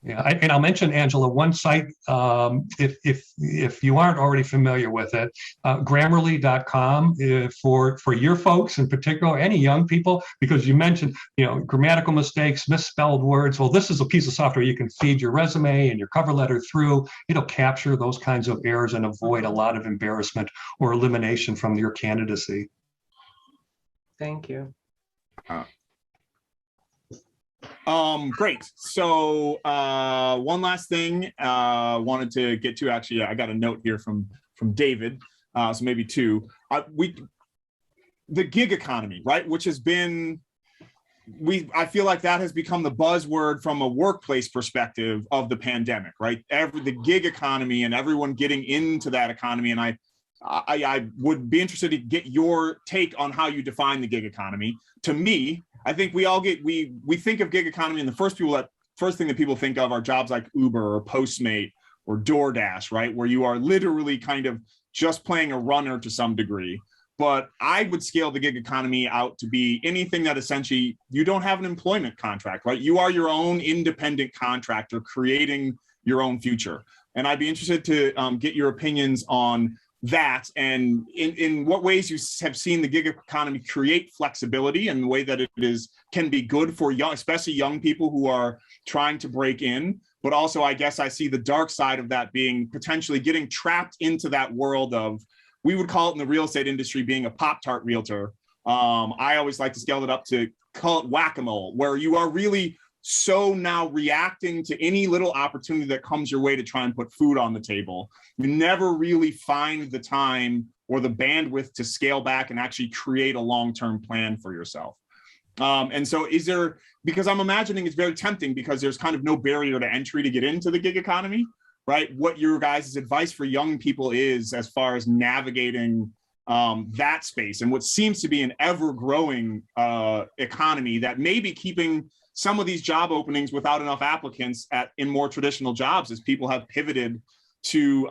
Yeah, and I'll mention, Angela, one site, if you aren't already familiar with it, Grammarly.com, for your folks in particular, any young people, because you mentioned, you know, grammatical mistakes, misspelled words. Well, this is a piece of software you can feed your resume and your cover letter through. It'll capture those kinds of errors and avoid a lot of embarrassment or elimination from your candidacy. Thank you. Great. So one last thing wanted to get to, actually, I got a note here from David, so maybe 2. The gig economy, right, which has been, I feel like that has become the buzzword from a workplace perspective of the pandemic, right? The gig economy and everyone getting into that economy. And I would be interested to get your take on how you define the gig economy. To me, I think we think of gig economy, and the first thing that people think of are jobs like Uber or Postmate or DoorDash, right? Where you are literally kind of just playing a runner to some degree. But I would scale the gig economy out to be anything that essentially you don't have an employment contract, right? You are your own independent contractor creating your own future. And I'd be interested to get your opinions on that, and in what ways you have seen the gig economy create flexibility, and the way that can be good for young, especially young people who are trying to break in. But also, I guess I see the dark side of that being potentially getting trapped into that world of, we would call it in the real estate industry, being a Pop-Tart realtor. I always like to scale it up to call it whack-a-mole, where you are really so now reacting to any little opportunity that comes your way to try and put food on the table. You never really find the time or the bandwidth to scale back and actually create a long-term plan for yourself. And so because I'm imagining it's very tempting, because there's kind of no barrier to entry to get into the gig economy, right? What your guys' advice for young people is as far as navigating that space, and what seems to be an ever-growing economy that may be keeping some of these job openings without enough applicants in more traditional jobs, as people have pivoted to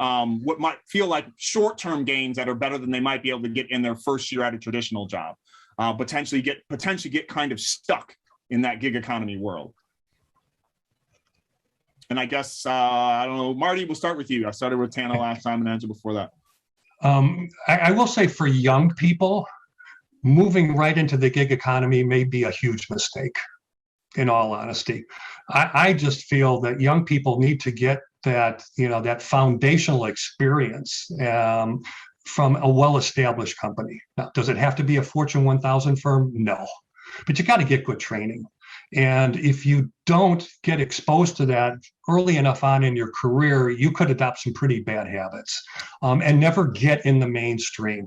what might feel like short-term gains that are better than they might be able to get in their first year at a traditional job, potentially get kind of stuck in that gig economy world. And I guess, I don't know, Marty, we'll start with you. I started with Tana last time and Angela before that. I will say, for young people, moving right into the gig economy may be a huge mistake. In all honesty, I just feel that young people need to get that, you know, that foundational experience from a well-established company. Now, does it have to be a Fortune 1000 firm? No, but you got to get good training. And if you don't get exposed to that early enough on in your career, you could adopt some pretty bad habits and never get in the mainstream.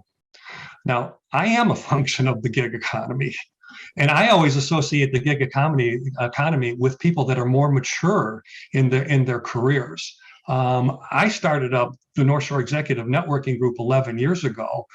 Now, I am a function of the gig economy. And I always associate the gig economy with people that are more mature in their careers. I started up the North Shore Executive Networking Group 11 years ago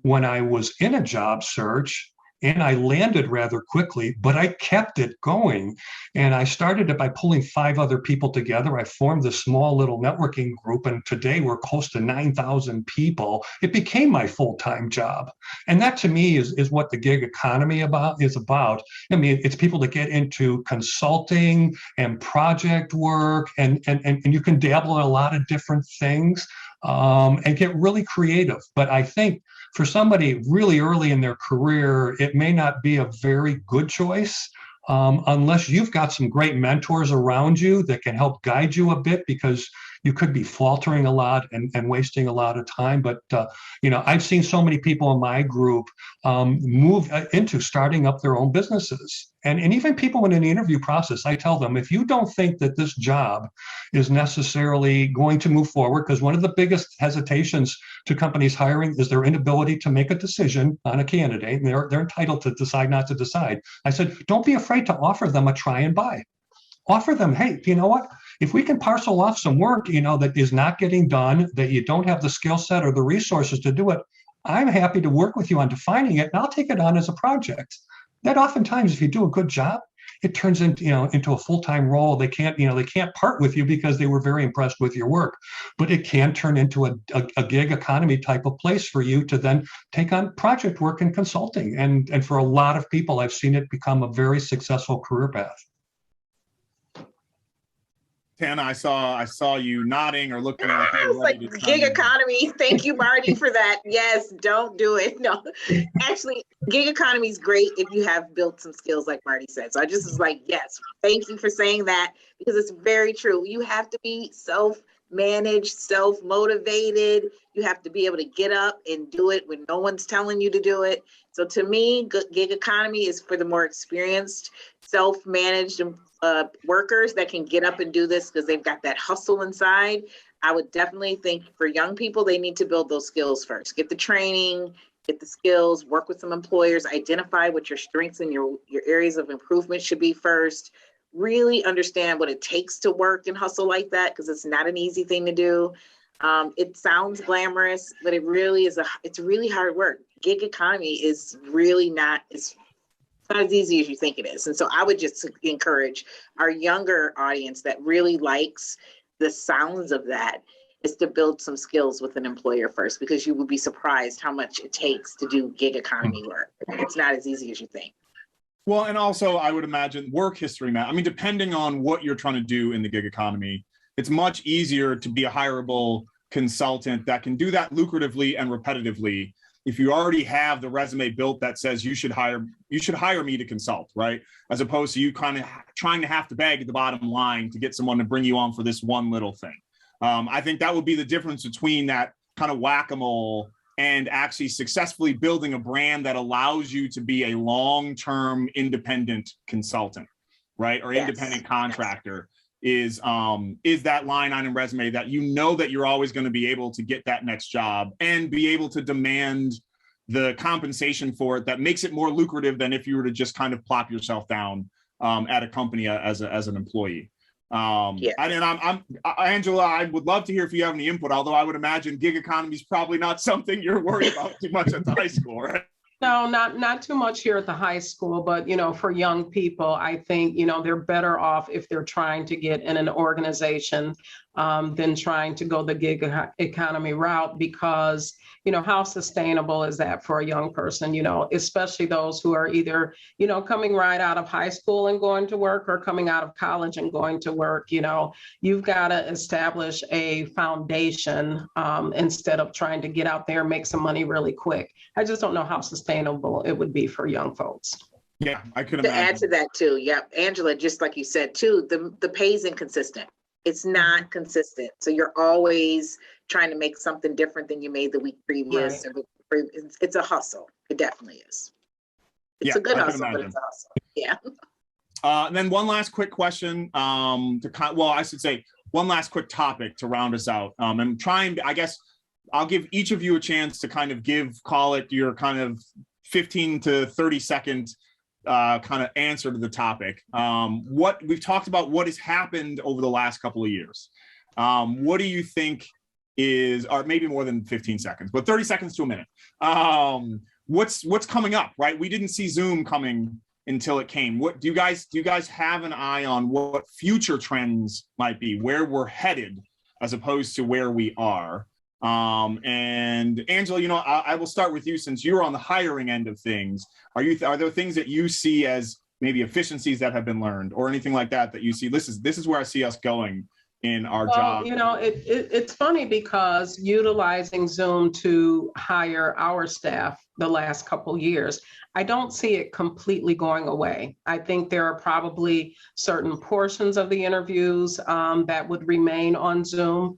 when I was in a job search and I landed rather quickly, but I kept it going. And I started it by pulling 5 other people together. I formed this small little networking group, and today we're close to 9,000 people. It became my full-time job. And that to me is what the gig economy is about. I mean, it's people that get into consulting and project work, and you can dabble in a lot of different things and get really creative. But I think for somebody really early in their career, it may not be a very good choice unless you've got some great mentors around you that can help guide you a bit, because you could be faltering a lot and wasting a lot of time. But, I've seen so many people in my group move into starting up their own businesses. And even people in an interview process, I tell them, if you don't think that this job is necessarily going to move forward, because one of the biggest hesitations to companies hiring is their inability to make a decision on a candidate, and they're entitled to decide not to decide. I said, don't be afraid to offer them a try and buy. Offer them, hey, you know what? If we can parcel off some work, that is not getting done, that you don't have the skill set or the resources to do it, I'm happy to work with you on defining it, and I'll take it on as a project. That oftentimes, if you do a good job, it turns into a full-time role. They can't part with you because they were very impressed with your work, but it can turn into a gig economy type of place for you to then take on project work and consulting. And for a lot of people, I've seen it become a very successful career path. Tana, I saw you nodding or looking like you It's were like ready to gig chime in. economy. Thank you, Marty, for that. Yes, don't do it. No, actually, gig economy is great if you have built some skills, like Marty said. So I just was like, yes, thank you for saying that, because it's very true. You have to be self-managed, self-motivated. You have to be able to get up and do it when no one's telling you to do it. So to me, gig economy is for the more experienced, self-managed workers that can get up and do this because they've got that hustle inside. I would definitely think for young people, they need to build those skills first. Get the training, get the skills, work with some employers, identify what your strengths and your areas of improvement should be first. Really understand what it takes to work and hustle like that, because it's not an easy thing to do. It sounds glamorous, but it really is it's really hard work. Gig economy is really not not as easy as you think it is. And so I would just encourage our younger audience that really likes the sounds of that is to build some skills with an employer first, because you would be surprised how much it takes to do gig economy work. It's not as easy as you think. Well, and also I would imagine work history, Matt. I mean, depending on what you're trying to do in the gig economy, it's much easier to be a hireable consultant that can do that lucratively and repetitively if you already have the resume built that says you should hire me to consult, right? As opposed to you kind of trying to have to beg at the bottom line to get someone to bring you on for this one little thing. I think that would be the difference between that kind of whack-a-mole and actually successfully building a brand that allows you to be a long-term independent consultant, right? Or independent contractor. Is that line item resume that you know that you're always going to be able to get that next job and be able to demand the compensation for it that makes it more lucrative than if you were to just kind of plop yourself down at a company as an employee. I'm Angela, I would love to hear if you have any input, although I would imagine gig economy is probably not something you're worried about too much at the high school, right? No, not too much here at the high school, but, for young people, I think, they're better off if they're trying to get in an organization than trying to go the gig economy route, because, how sustainable is that for a young person, especially those who are either, coming right out of high school and going to work, or coming out of college and going to work. You've got to establish a foundation instead of trying to get out there and make some money really quick. I just don't know how sustainable it would be for young folks. Yeah, I could imagine. imagine. To add to that too, yep, Angela, just like you said too, the pay is inconsistent. It's not consistent. So you're always trying to make something different than you made the week previous. Right. It's a hustle. It definitely is. It's a good hustle, but it's a hustle. Yeah. And then one last quick question I should say one last quick topic to round us out. I'm trying, I guess I'll give each of you a chance to kind of call it your kind of 15 to 30 second kind of answer to the topic. What we've talked about, what has happened over the last couple of years. What do you think is, or maybe more than 15 seconds, but 30 seconds to a minute. what's coming up, right? We didn't see Zoom coming until it came. What do you guys have an eye on what future trends might be, where we're headed as opposed to where we are? And Angela, you know, I will start with you since you're on the hiring end of things. Are there things that you see as maybe efficiencies that have been learned or anything like that that you see, this is where I see us going in our job? You know, it's funny because utilizing Zoom to hire our staff the last couple years, I don't see it completely going away. I think there are probably certain portions of the interviews that would remain on Zoom.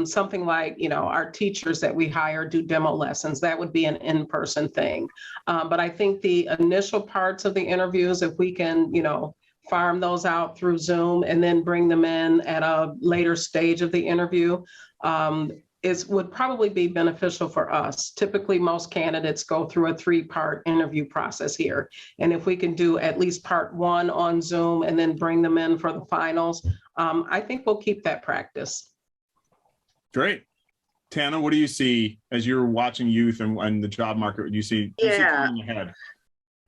Something like, you know, our teachers that we hire do demo lessons. That would be an in-person thing. But I think the initial parts of the interviews, if we can, you know, farm those out through Zoom and then bring them in at a later stage of the interview, would probably be beneficial for us. Typically, most candidates go through a 3-part interview process here. And if we can do at least part 1 on Zoom and then bring them in for the finals, I think we'll keep that practice. Great. Tana, what do you see as you're watching youth and the job market? Do you see coming ahead?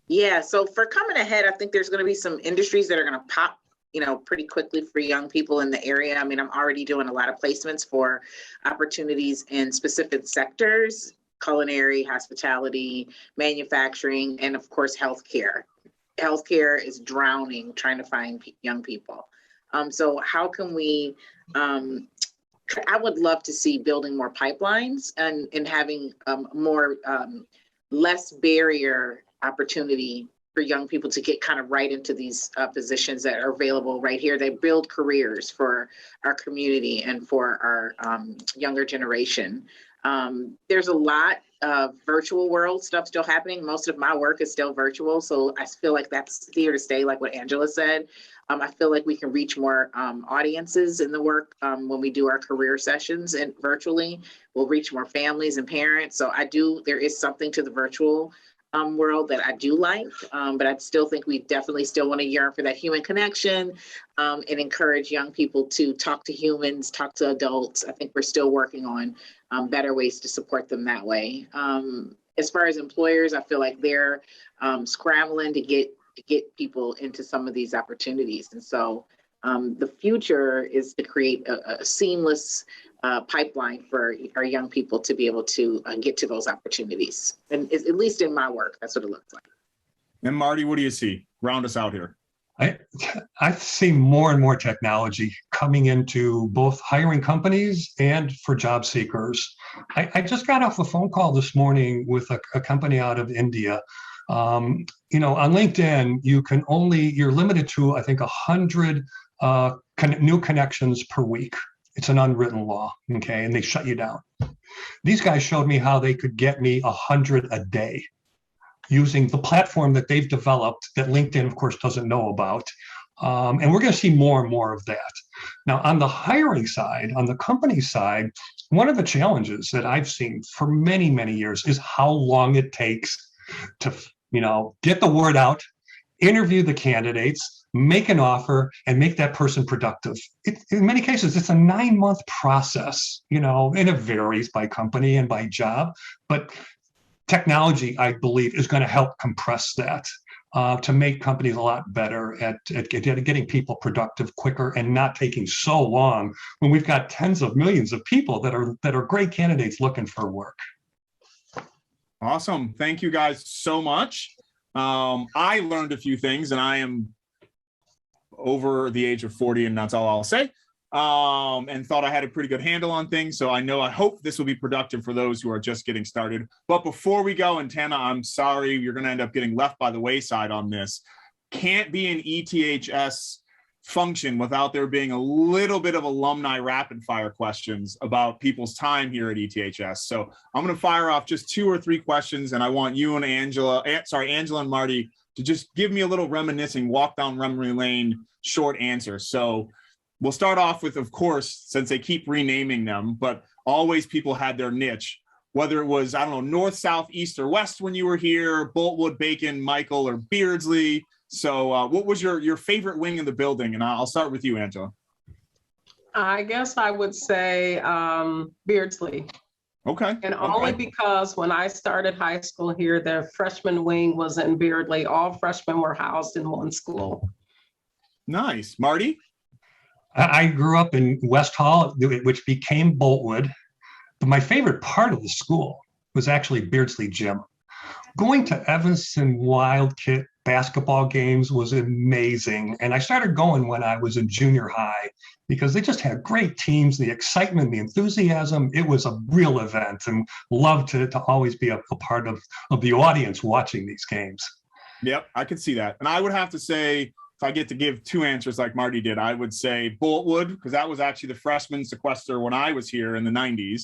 Yeah, so for coming ahead, I think there's going to be some industries that are going to pop, you know, pretty quickly for young people in the area. I mean, I'm already doing a lot of placements for opportunities in specific sectors: culinary, hospitality, manufacturing, and of course, healthcare. Healthcare is drowning trying to find young people. So how can we, I would love to see building more pipelines and having more less barrier opportunity for young people to get kind of right into these positions that are available right here. They build careers for our community and for our younger generation. There's a lot of virtual world stuff still happening. Most of my work is still virtual, so I feel like that's here to stay, like what Angela said. I feel like we can reach more audiences in the work when we do our career sessions and virtually. We'll reach more families and parents. So there is something to the virtual world that I do like, but I still think we definitely still want to yearn for that human connection and encourage young people to talk to humans, talk to adults. I think we're still working on better ways to support them that way. As far as employers, I feel like they're scrambling to get people into some of these opportunities. And so the future is to create a seamless pipeline for our young people to be able to get to those opportunities. And at least in my work, that's what it looks like. And Marty, what do you see? Round us out here. I see more and more technology coming into both hiring companies and for job seekers. I just got off a phone call this morning with a company out of India. You know, on LinkedIn, you're limited to, I think, 100 new connections per week. It's an unwritten law, okay? And they shut you down. These guys showed me how they could get me 100 a day using the platform that they've developed that LinkedIn, of course, doesn't know about. And we're going to see more and more of that. Now, on the hiring side, on the company side, one of the challenges that I've seen for many, many years is how long it takes to, you know, get the word out, interview the candidates, make an offer, and make that person productive. In many cases, it's a 9-month process, you know, and it varies by company and by job. But technology, I believe, is going to help compress that to make companies a lot better at getting people productive quicker and not taking so long when we've got tens of millions of people that are great candidates looking for work. Awesome. Thank you guys so much. I learned a few things, and I am over the age of 40, and that's all I'll say, and thought I had a pretty good handle on things. So I hope this will be productive for those who are just getting started. But before we go, and Tana, I'm sorry, you're going to end up getting left by the wayside on this. Can't be an ETHS function without there being a little bit of alumni rapid fire questions about people's time here at ETHS. So I'm going to fire off just 2 or 3 questions, and I want you and Angela and Marty to just give me a little reminiscing, walk down memory lane, short answer. So we'll start off with, of course, since they keep renaming them, but always people had their niche, whether it was, I don't know, north, south, east, or west when you were here, Boltwood, Bacon, Michael, or Beardsley. So what was your favorite wing in the building? And I'll start with you, Angela. I guess I would say Beardsley. Okay. And only because when I started high school here, the freshman wing was in Beardley. All freshmen were housed in one school. Nice. Marty? I grew up in West Hall, which became Boltwood. But my favorite part of the school was actually Beardsley Gym. Going to Evanston Wildcat basketball games was amazing. And I started going when I was in junior high because they just had great teams, the excitement, the enthusiasm. It was a real event, and loved to always be a part of the audience watching these games. Yep, I could see that. And I would have to say, if I get to give two answers like Marty did, I would say Boltwood, because that was actually the freshman sequester when I was here in the 90s.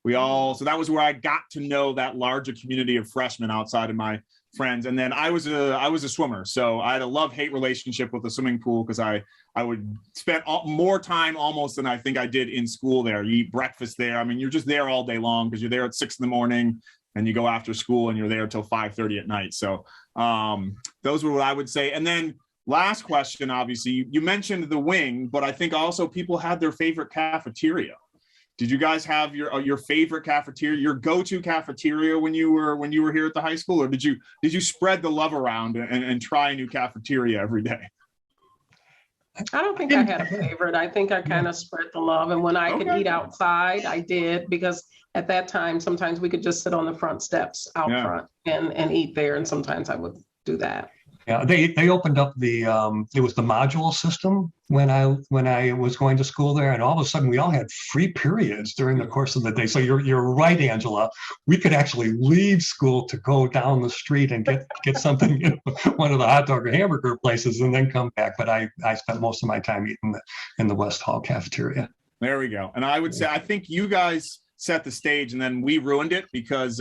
So that was where I got to know that larger community of freshmen outside of my friends. And then I was a swimmer, so I had a love-hate relationship with the swimming pool, because I would spend more time almost than I think I did in school there. You eat breakfast there. I mean, you're just there all day long because you're there at 6 a.m. and you go after school and you're there till 5:30 at night. So those were what I would say. And then last question, obviously, you mentioned the wing, but I think also people had their favorite cafeteria. Did you guys have your favorite cafeteria, your go-to cafeteria when you were here at the high school, or did you spread the love around and try a new cafeteria every day? I don't think I had a favorite. I think I kind of spread the love. And when I could eat outside, I did, because at that time, sometimes we could just sit on the front steps out front and eat there. And sometimes I would do that. Yeah, they opened up it was the module system when I was going to school there, and all of a sudden we all had free periods during the course of the day. So you're right, Angela. We could actually leave school to go down the street and get something in one of the hot dog or hamburger places, and then come back. But I spent most of my time eating in the West Hall cafeteria. There we go. And I would say, I think you guys set the stage, and then we ruined it, because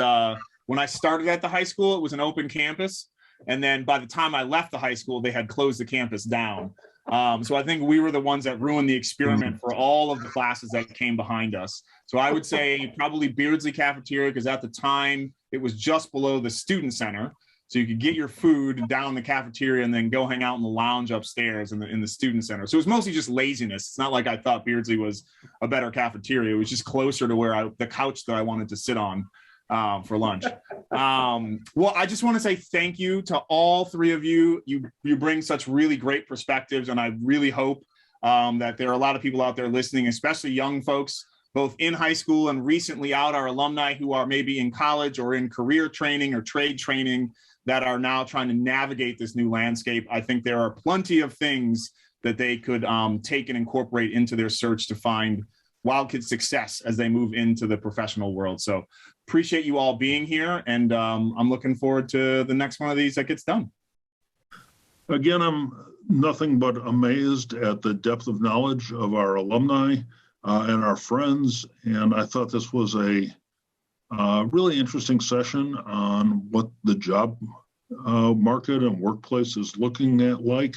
when I started at the high school, it was an open campus. And then by the time I left the high school, they had closed the campus down. So I think we were the ones that ruined the experiment for all of the classes that came behind us. So I would say probably Beardsley cafeteria, because at the time it was just below the student center. So you could get your food down the cafeteria and then go hang out in the lounge upstairs in the student center. So it was mostly just laziness. It's not like I thought Beardsley was a better cafeteria. It was just closer to where the couch that I wanted to sit on for lunch. Well, I just want to say thank you to all three of you. You bring such really great perspectives, and I really hope that there are a lot of people out there listening, especially young folks, both in high school and recently out, our alumni who are maybe in college or in career training or trade training, that are now trying to navigate this new landscape. I think there are plenty of things that they could take and incorporate into their search to find Wildcat success as they move into the professional world. So appreciate you all being here, and I'm looking forward to the next one of these that gets done. Again, I'm nothing but amazed at the depth of knowledge of our alumni and our friends. And I thought this was a really interesting session on what the job market and workplace is looking at like,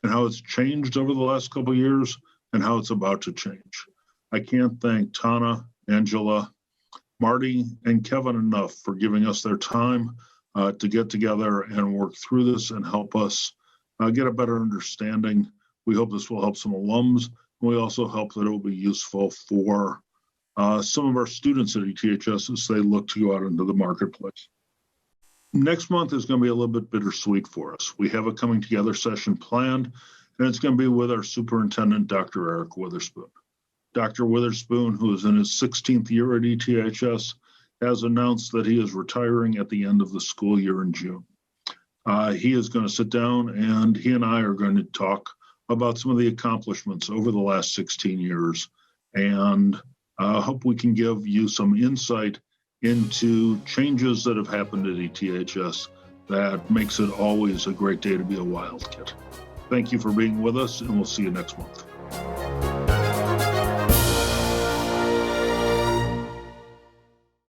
and how it's changed over the last couple of years and how it's about to change. I can't thank Tana, Angela, Marty, and Kevin enough for giving us their time to get together and work through this and help us get a better understanding. We hope this will help some alums. We also hope that it will be useful for some of our students at ETHS as they look to go out into the marketplace. Next month is going to be a little bit bittersweet for us. We have a coming together session planned, and it's going to be with our superintendent, Dr. Eric Witherspoon. Dr. Witherspoon, who is in his 16th year at ETHS, has announced that he is retiring at the end of the school year in June. He is going to sit down, and he and I are going to talk about some of the accomplishments over the last 16 years, and hope we can give you some insight into changes that have happened at ETHS that makes it always a great day to be a Wildcat. Thank you for being with us, and we'll see you next month.